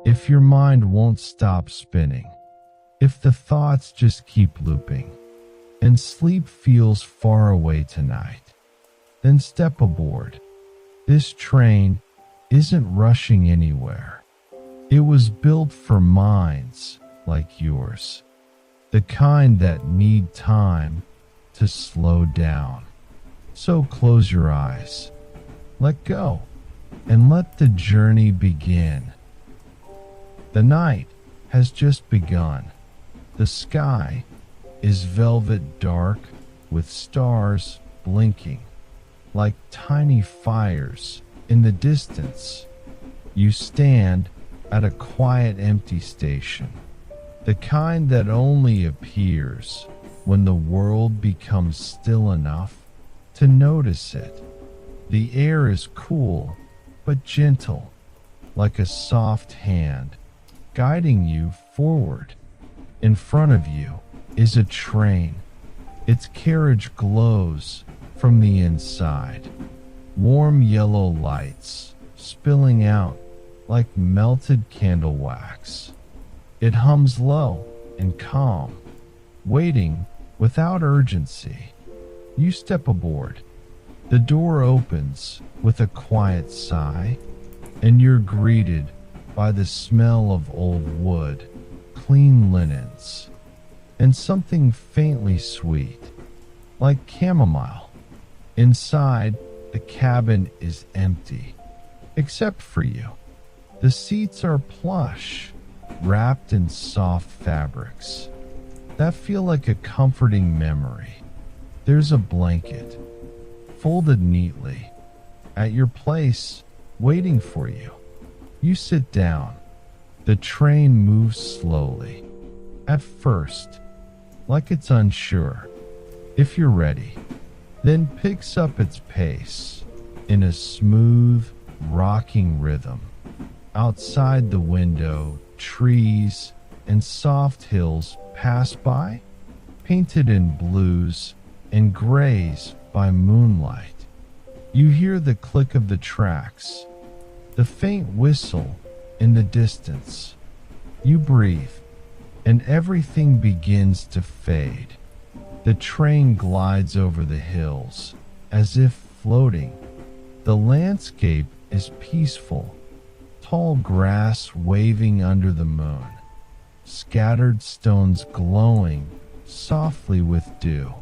if your mind won't stop spinning, if the thoughts just keep looping, and sleep feels far away tonight, then step aboard. This train isn't rushing anywhere. It was built for minds like yours, the kind that need time to slow down. So close your eyes, let go, and let the journey begin. The night has just begun. The sky is velvet dark with stars blinking like tiny fires in the distance. You stand at a quiet empty station, the kind that only appears when the world becomes still enough to notice it. The air is cool but gentle, like a soft hand guiding you forward. In front of you is a train. Its carriage glows from the inside, warm yellow lights spilling out like melted candle wax. It hums low and calm, waiting without urgency. You step aboard. The door opens with a quiet sigh, and you're greeted by the smell of old wood, clean linens, and something faintly sweet, like chamomile. Inside, the cabin is empty, except for you. The seats are plush, wrapped in soft fabrics that feel like a comforting memory. There's a blanket, folded neatly, at your place, waiting for you. You sit down. The train moves slowly, at first, like it's unsure if you're ready, then picks up its pace in a smooth, rocking rhythm. Outside the window, trees and soft hills pass by, painted in blues and grays by moonlight. You hear the click of the tracks, the faint whistle in the distance. You breathe, and everything begins to fade. The train glides over the hills, as if floating. The landscape is peaceful, tall grass waving under the moon, scattered stones glowing softly with dew.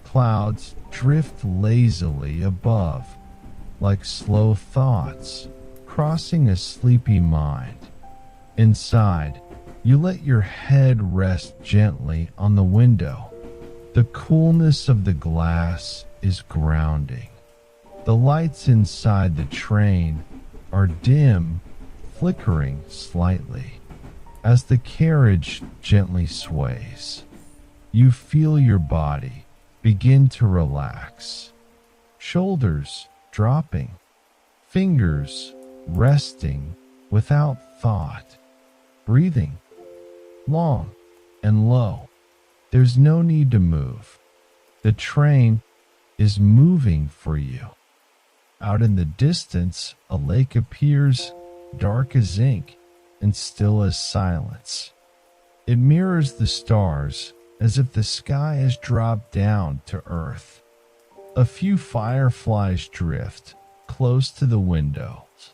Clouds drift lazily above, like slow thoughts crossing a sleepy mind. Inside, you let your head rest gently on the window. The coolness of the glass is grounding. The lights inside the train are dim, flickering slightly. As the carriage gently sways, you feel your body begin to relax. Shoulders dropping, fingers resting without thought, breathing long and low. There's no need to move. The train is moving for you. Out in the distance, a lake appears, dark as ink and still as silence. It mirrors the stars as if the sky has dropped down to earth. A few fireflies drift close to the windows,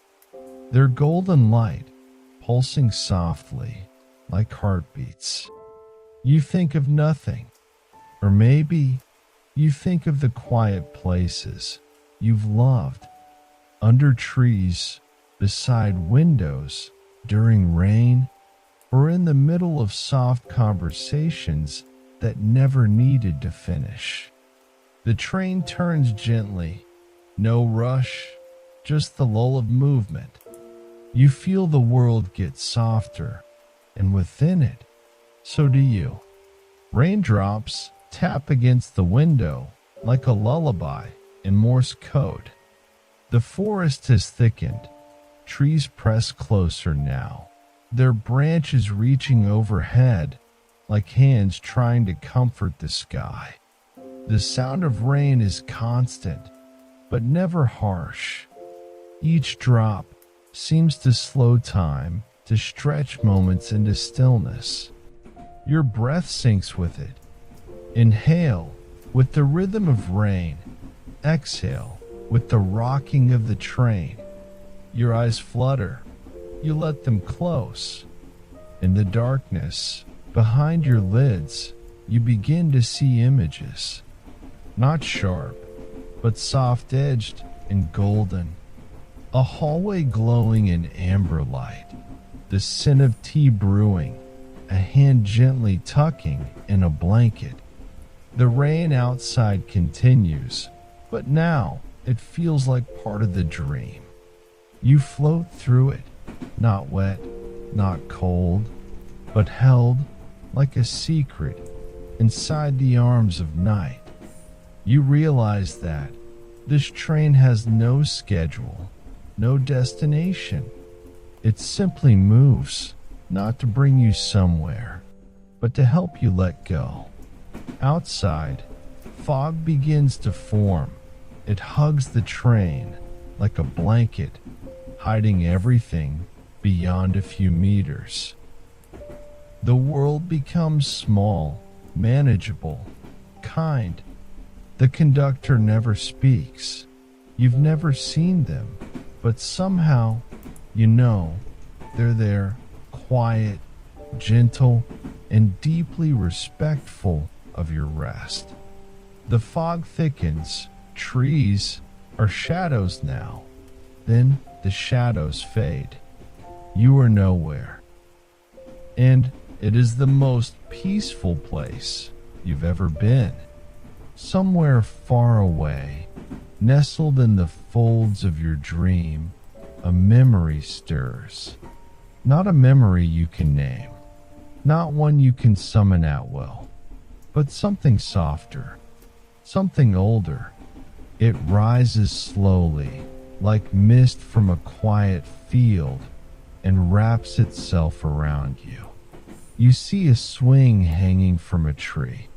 their golden light pulsing softly like heartbeats. You think of nothing, or maybe you think of the quiet places you've loved, under trees, beside windows, during rain, or in the middle of soft conversations that never needed to finish. The train turns gently, no rush, just the lull of movement. You feel the world get softer, and within it, so do you. Raindrops tap against the window like a lullaby in Morse code. The forest has thickened. Trees press closer now, their branches reaching overhead like hands trying to comfort the sky. The sound of rain is constant, but never harsh. Each drop seems to slow time to stretch moments into stillness. Your breath syncs with it. Inhale with the rhythm of rain. Exhale with the rocking of the train. Your eyes flutter. You let them close. In the darkness, behind your lids, you begin to see images. Not sharp, but soft-edged and golden. A hallway glowing in amber light. The scent of tea brewing. A hand gently tucking in a blanket. The rain outside continues, but now it feels like part of the dream. You float through it, not wet, not cold, but held like a secret inside the arms of night. You realize that this train has no schedule, no destination. It simply moves, not to bring you somewhere, but to help you let go. Outside, fog begins to form. It hugs the train like a blanket, hiding everything beyond a few meters. The world becomes small, manageable, kind. The conductor never speaks. You've never seen them, but somehow you know they're there, quiet, gentle, and deeply respectful of your rest. The fog thickens. Trees are shadows now. Then the shadows fade. You are nowhere. And it is the most peaceful place you've ever been. Somewhere far away, nestled in the folds of your dream, a memory stirs. Not a memory you can name, not one you can summon at will, but something softer, something older. It rises slowly, like mist from a quiet field, and wraps itself around you. You see a swing hanging from a tree.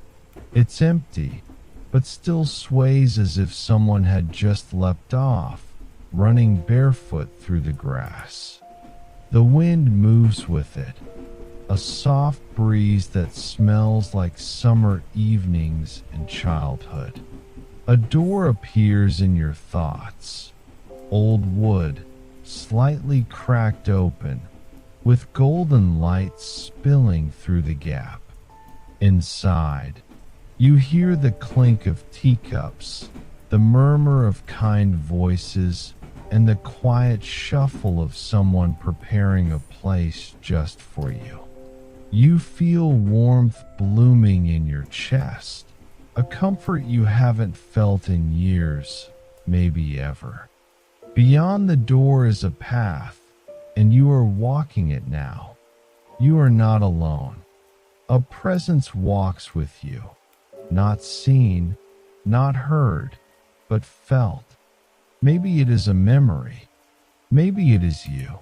It's empty, but still sways as if someone had just leapt off, running barefoot through the grass. The wind moves with it, a soft breeze that smells like summer evenings in childhood. A door appears in your thoughts. Old wood, slightly cracked open, with golden light spilling through the gap. Inside, you hear the clink of teacups, the murmur of kind voices, and the quiet shuffle of someone preparing a place just for you. You feel warmth blooming in your chest, a comfort you haven't felt in years, maybe ever. Beyond the door is a path, and you are walking it now. You are not alone. A presence walks with you, not seen, not heard, but felt. Maybe it is a memory. Maybe it is you.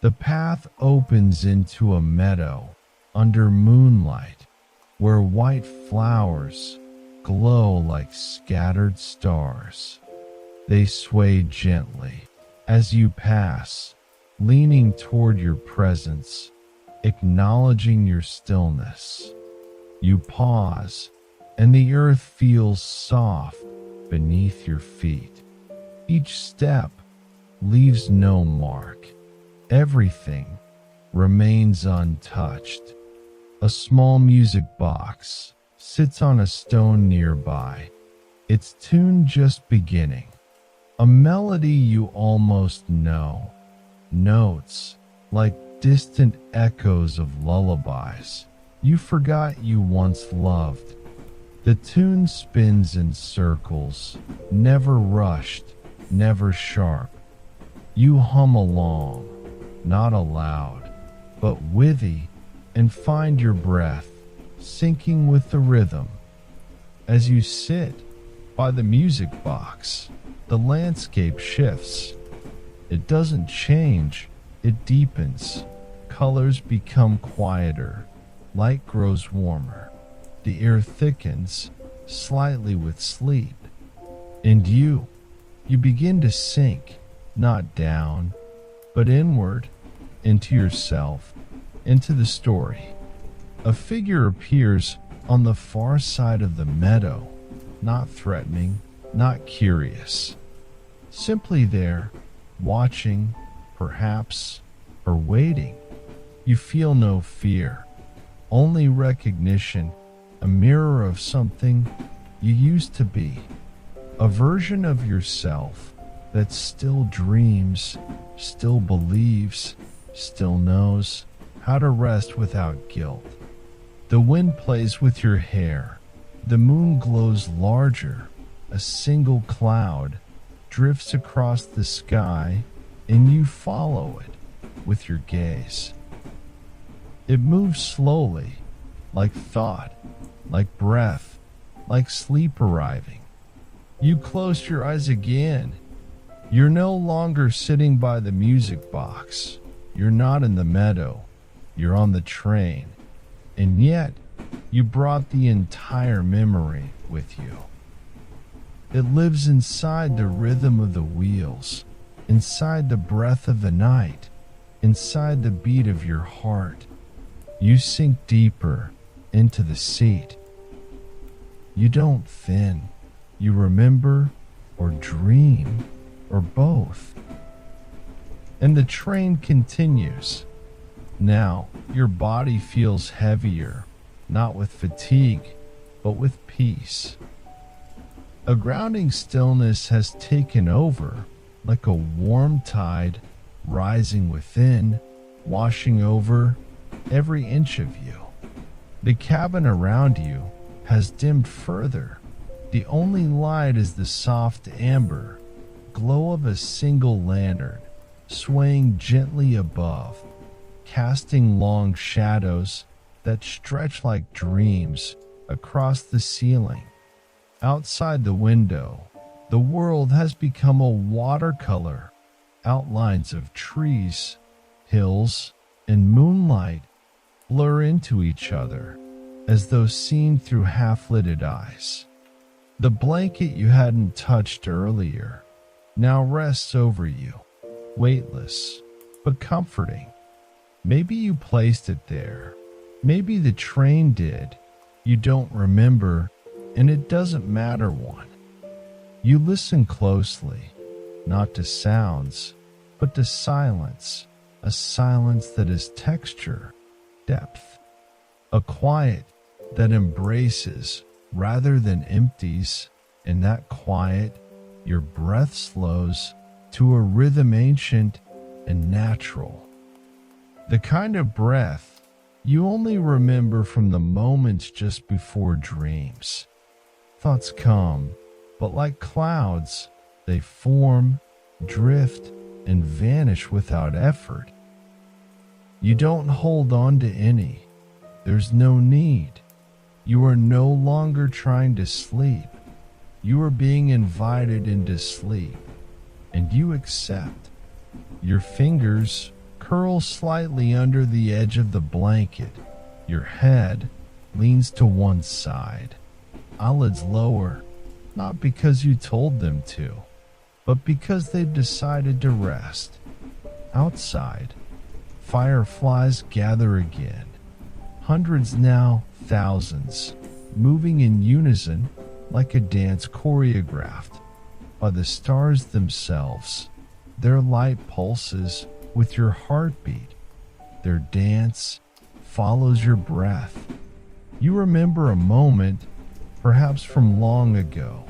The path opens into a meadow under moonlight where white flowers glow like scattered stars. They sway gently as you pass, leaning toward your presence, acknowledging your stillness. You pause, and the earth feels soft beneath your feet. Each step leaves no mark. Everything remains untouched. A small music box sits on a stone nearby, its tune just beginning. A melody you almost know, notes like distant echoes of lullabies you forgot you once loved. The tune spins in circles, never rushed, never sharp. You hum along, not aloud, but witty, and find your breath syncing with the rhythm. As you sit by the music box, the landscape shifts. It doesn't change, it deepens. Colors become quieter, light grows warmer. The air thickens slightly with sleep. And you begin to sink, not down, but inward, into yourself, into the story. A figure appears on the far side of the meadow, not threatening, not curious. Simply there, watching, perhaps, or waiting. You feel no fear, only recognition, a mirror of something you used to be, a version of yourself that still dreams, still believes, still knows how to rest without guilt. The wind plays with your hair, the moon glows larger, a single cloud drifts across the sky, and you follow it with your gaze. It moves slowly, like thought, like breath, like sleep arriving. You close your eyes again. You're no longer sitting by the music box. You're not in the meadow. You're on the train. And yet, you brought the entire memory with you. It lives inside the rhythm of the wheels, inside the breath of the night, inside the beat of your heart. You sink deeper into the seat. You don't thin. You remember or dream or both. And the train continues. Now your body feels heavier, not with fatigue, but with peace. A grounding stillness has taken over, like a warm tide rising within, washing over every inch of you. The cabin around you has dimmed further. The only light is the soft amber glow of a single lantern, swaying gently above, casting long shadows that stretch like dreams across the ceiling. Outside the window, the world has become a watercolor. Outlines of trees, hills, and moonlight blur into each other as though seen through half-lidded eyes. The blanket you hadn't touched earlier now rests over you, weightless but comforting. Maybe you placed it there. Maybe the train did. You don't remember, and it doesn't matter one. You listen closely, not to sounds, but to silence, a silence that is texture, depth, a quiet that embraces rather than empties. In that quiet, your breath slows to a rhythm ancient and natural. The kind of breath you only remember from the moments just before dreams. Thoughts come, but like clouds, they form, drift, and vanish without effort. You don't hold on to any. There's no need. You are no longer trying to sleep. You are being invited into sleep, and you accept. Your fingers curl slightly under the edge of the blanket. Your head leans to one side, eyelids lower, not because you told them to, but because they've decided to rest. Outside, fireflies gather again, hundreds now, thousands, moving in unison like a dance choreographed by the stars themselves. Their light pulses with your heartbeat. Their dance follows your breath. You remember a moment, perhaps from long ago,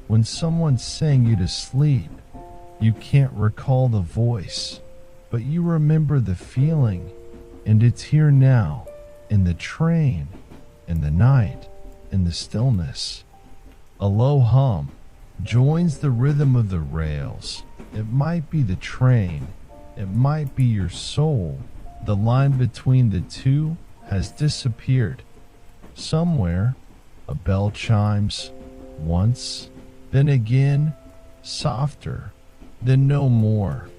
when someone sang you to sleep. You can't recall the voice, but you remember the feeling, and it's here now, in the train, in the night, in the stillness. A low hum joins the rhythm of the rails. It might be the train, it might be your soul. The line between the two has disappeared. Somewhere, a bell chimes, once, then again, softer, then no more,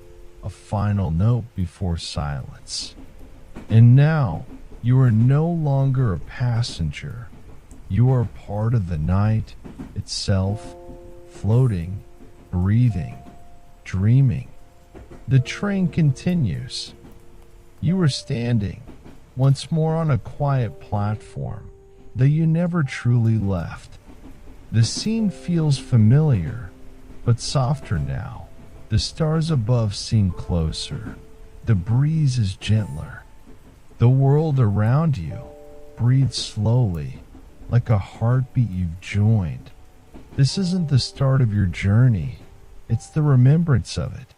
a final note before silence. And now, you are no longer a passenger. You are part of the night itself, floating, breathing, dreaming. The train continues. You are standing once more on a quiet platform that you never truly left. The scene feels familiar, but softer now. The stars above seem closer. The breeze is gentler. The world around you breathes slowly, like a heartbeat you've joined. This isn't the start of your journey, it's the remembrance of it.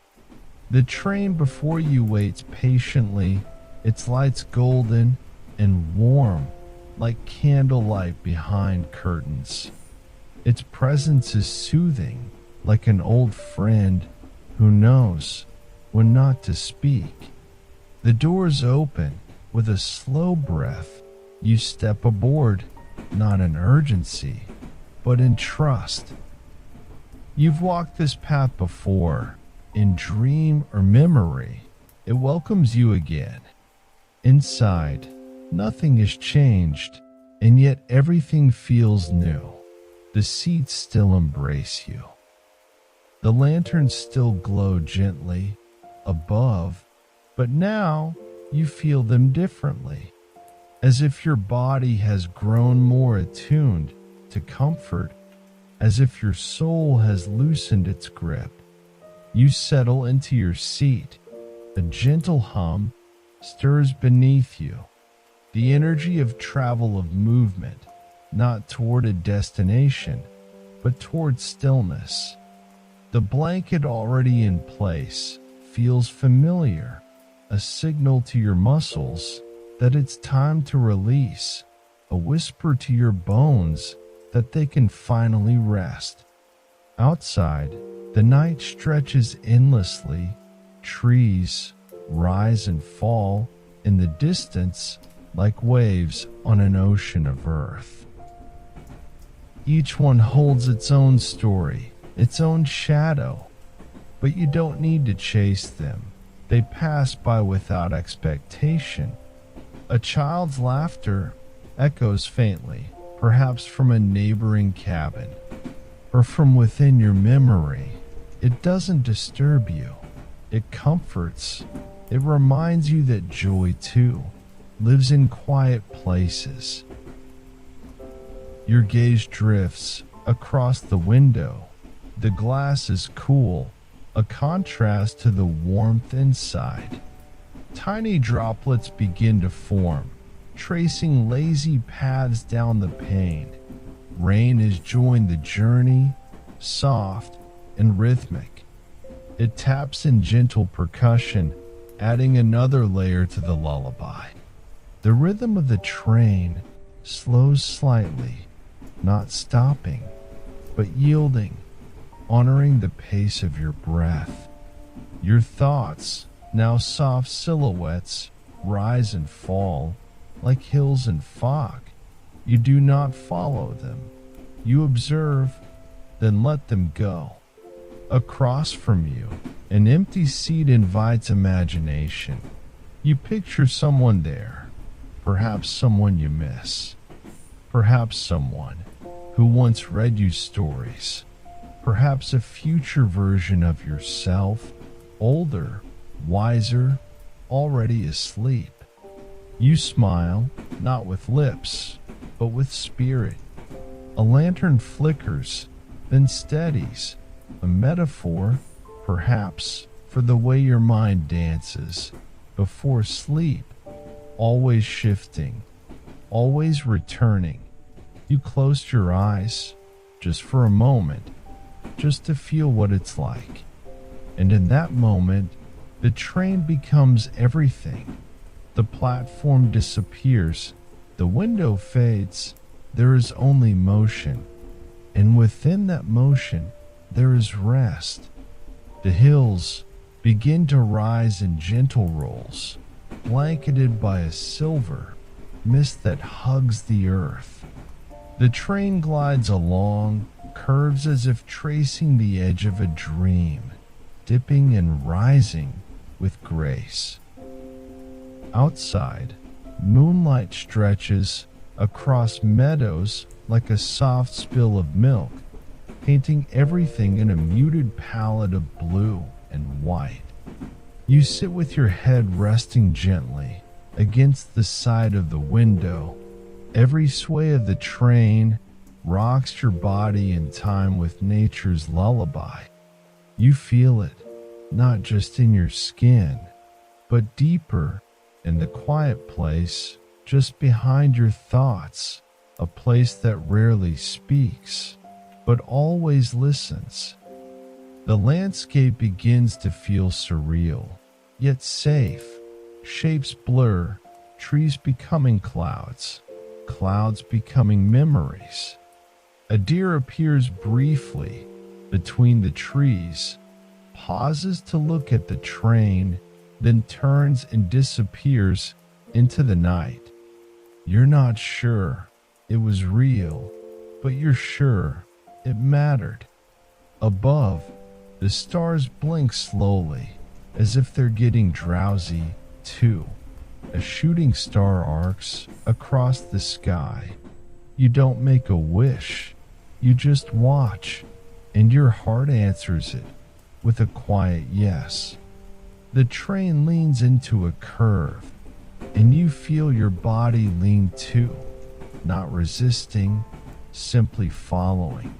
The train before you waits patiently, its lights golden and warm like candlelight behind curtains. Its presence is soothing like an old friend who knows when not to speak. The doors open with a slow breath. You step aboard, not in urgency, but in trust. You've walked this path before, in dream or memory. It welcomes you again. Inside, nothing has changed, and yet everything feels new. The seats still embrace you. The lanterns still glow gently above, but now you feel them differently, as if your body has grown more attuned to comfort, as if your soul has loosened its grip. You settle into your seat. A gentle hum stirs beneath you, the energy of travel, of movement, not toward a destination, but toward stillness. The blanket already in place feels familiar, a signal to your muscles that it's time to release, a whisper to your bones that they can finally rest. Outside, the night stretches endlessly. Trees rise and fall in the distance like waves on an ocean of earth. Each one holds its own story, its own shadow, but you don't need to chase them. They pass by without expectation. A child's laughter echoes faintly, perhaps from a neighboring cabin, or from within your memory. It doesn't disturb you. It comforts. It reminds you that joy, too, lives in quiet places. Your gaze drifts across the window. The glass is cool, a contrast to the warmth inside. Tiny droplets begin to form, tracing lazy paths down the pane. Rain has joined the journey, soft and rhythmic. It taps in gentle percussion, adding another layer to the lullaby. The rhythm of the train slows slightly, not stopping, but yielding, honoring the pace of your breath. Your thoughts, now soft silhouettes, rise and fall like hills in fog. You do not follow them. You observe, then let them go. Across from you, an empty seat invites imagination. You picture someone there, perhaps someone you miss, perhaps someone who once read you stories, perhaps a future version of yourself, older, wiser, already asleep. You smile, not with lips, but with spirit. A lantern flickers, then steadies, a metaphor, perhaps, for the way your mind dances before sleep, always shifting, always returning. You closed your eyes, just for a moment, just to feel what it's like. And in that moment, the train becomes everything. The platform disappears, the window fades, there is only motion. And within that motion, there is rest. The hills begin to rise in gentle rolls, blanketed by a silver mist that hugs the earth. The train glides along, curves as if tracing the edge of a dream, dipping and rising with grace. Outside, moonlight stretches across meadows like a soft spill of milk, painting everything in a muted palette of blue and white. You sit with your head resting gently against the side of the window. Every sway of the train rocks your body in time with nature's lullaby. You feel it, not just in your skin, but deeper in the quiet place just behind your thoughts, a place that rarely speaks, but always listens. The landscape begins to feel surreal, yet safe. Shapes blur, trees becoming clouds, clouds becoming memories. A deer appears briefly between the trees, pauses to look at the train, then turns and disappears into the night. You're not sure it was real, but you're sure it mattered. Above, the stars blink slowly, as if they're getting drowsy too. A shooting star arcs across the sky. You don't make a wish, you just watch, and your heart answers it with a quiet yes. The train leans into a curve, and you feel your body lean too, not resisting, simply following.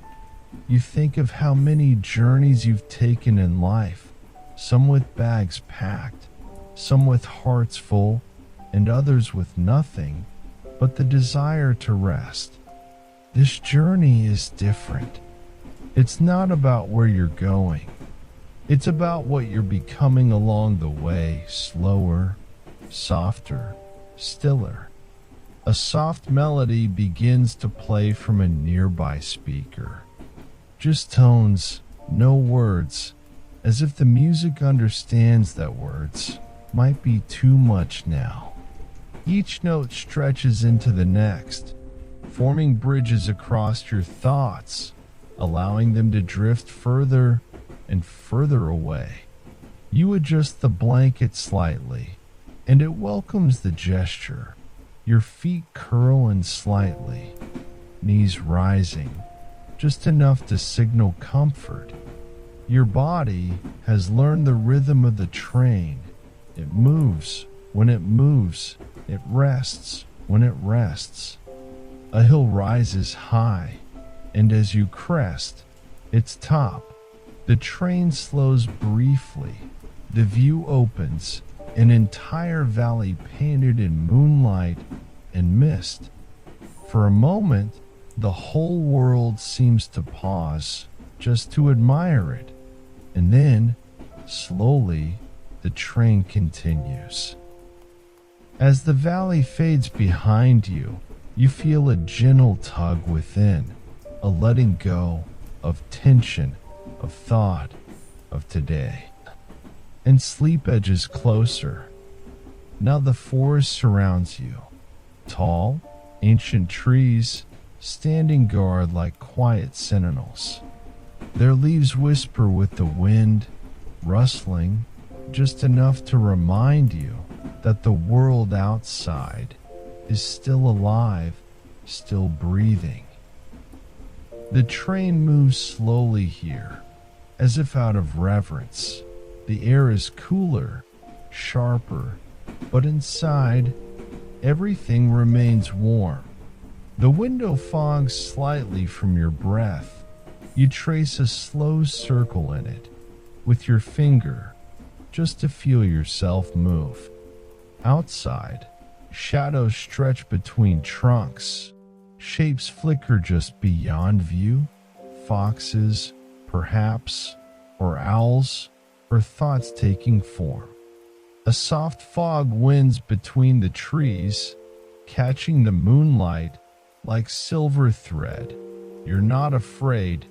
You think of how many journeys you've taken in life, some with bags packed, some with hearts full, and others with nothing but the desire to rest. This journey is different. It's not about where you're going. It's about what you're becoming along the way, slower, softer, stiller. A soft melody begins to play from a nearby speaker. Just tones, no words, as if the music understands that words might be too much now. Each note stretches into the next, forming bridges across your thoughts, allowing them to drift further and further away. You adjust the blanket slightly, and it welcomes the gesture. Your feet curl in slightly, knees rising, just enough to signal comfort. Your body has learned the rhythm of the train. It moves when it moves. It rests when it rests. A hill rises high, and as you crest its top, the train slows briefly. The view opens, an entire valley painted in moonlight and mist. For a moment, the whole world seems to pause just to admire it, and then, slowly, the train continues. As the valley fades behind you, you feel a gentle tug within, a letting go of tension, of thought, of today. And sleep edges closer. Now the forest surrounds you. Tall, ancient trees, standing guard like quiet sentinels. Their leaves whisper with the wind, rustling just enough to remind you that the world outside is still alive, still breathing. The train moves slowly here, as if out of reverence. The air is cooler, sharper, but inside, everything remains warm. The window fogs slightly from your breath. You trace a slow circle in it with your finger, just to feel yourself move. Outside, shadows stretch between trunks. Shapes flicker just beyond view. Foxes, perhaps, or owls, or thoughts taking form. A soft fog winds between the trees, catching the moonlight like silver thread. You're not afraid.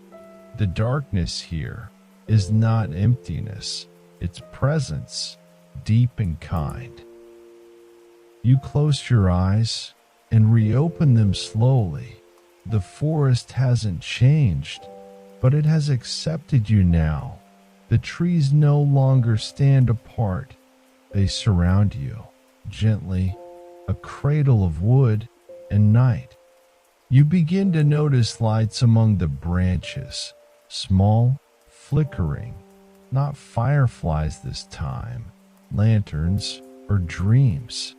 The darkness here is not emptiness. It's presence, deep and kind. You close your eyes and reopen them slowly. The forest hasn't changed, but it has accepted you now. The trees no longer stand apart. They surround you, gently, a cradle of wood and night. You begin to notice lights among the branches, small, flickering, not fireflies this time, lanterns, or dreams.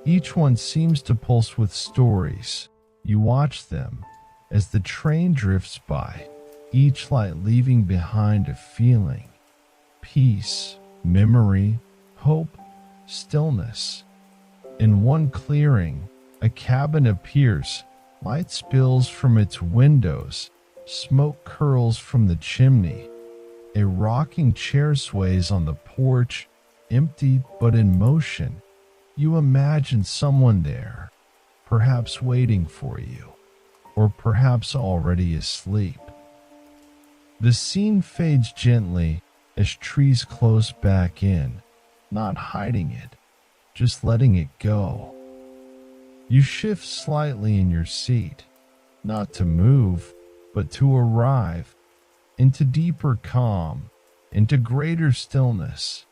Each one seems to pulse with stories. You watch them as the train drifts by, each light leaving behind a feeling: peace, memory, hope, stillness. In one clearing, a cabin appears. Light spills from its windows, smoke curls from the chimney. A rocking chair sways on the porch, empty but in motion. You imagine someone there, perhaps waiting for you, or perhaps already asleep. The scene fades gently as trees close back in, not hiding it, just letting it go. You shift slightly in your seat, not to move, but to arrive into deeper calm, into greater stillness.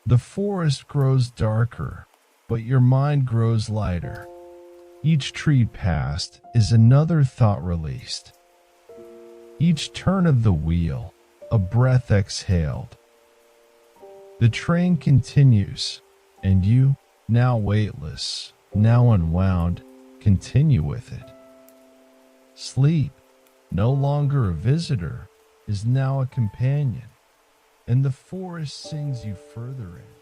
The forest grows darker, but your mind grows lighter. Each tree passed is another thought released. Each turn of the wheel, a breath exhaled. The train continues, and you, now weightless, now unwound, continue with it. Sleep, no longer a visitor, is now a companion, and the forest sings you further in.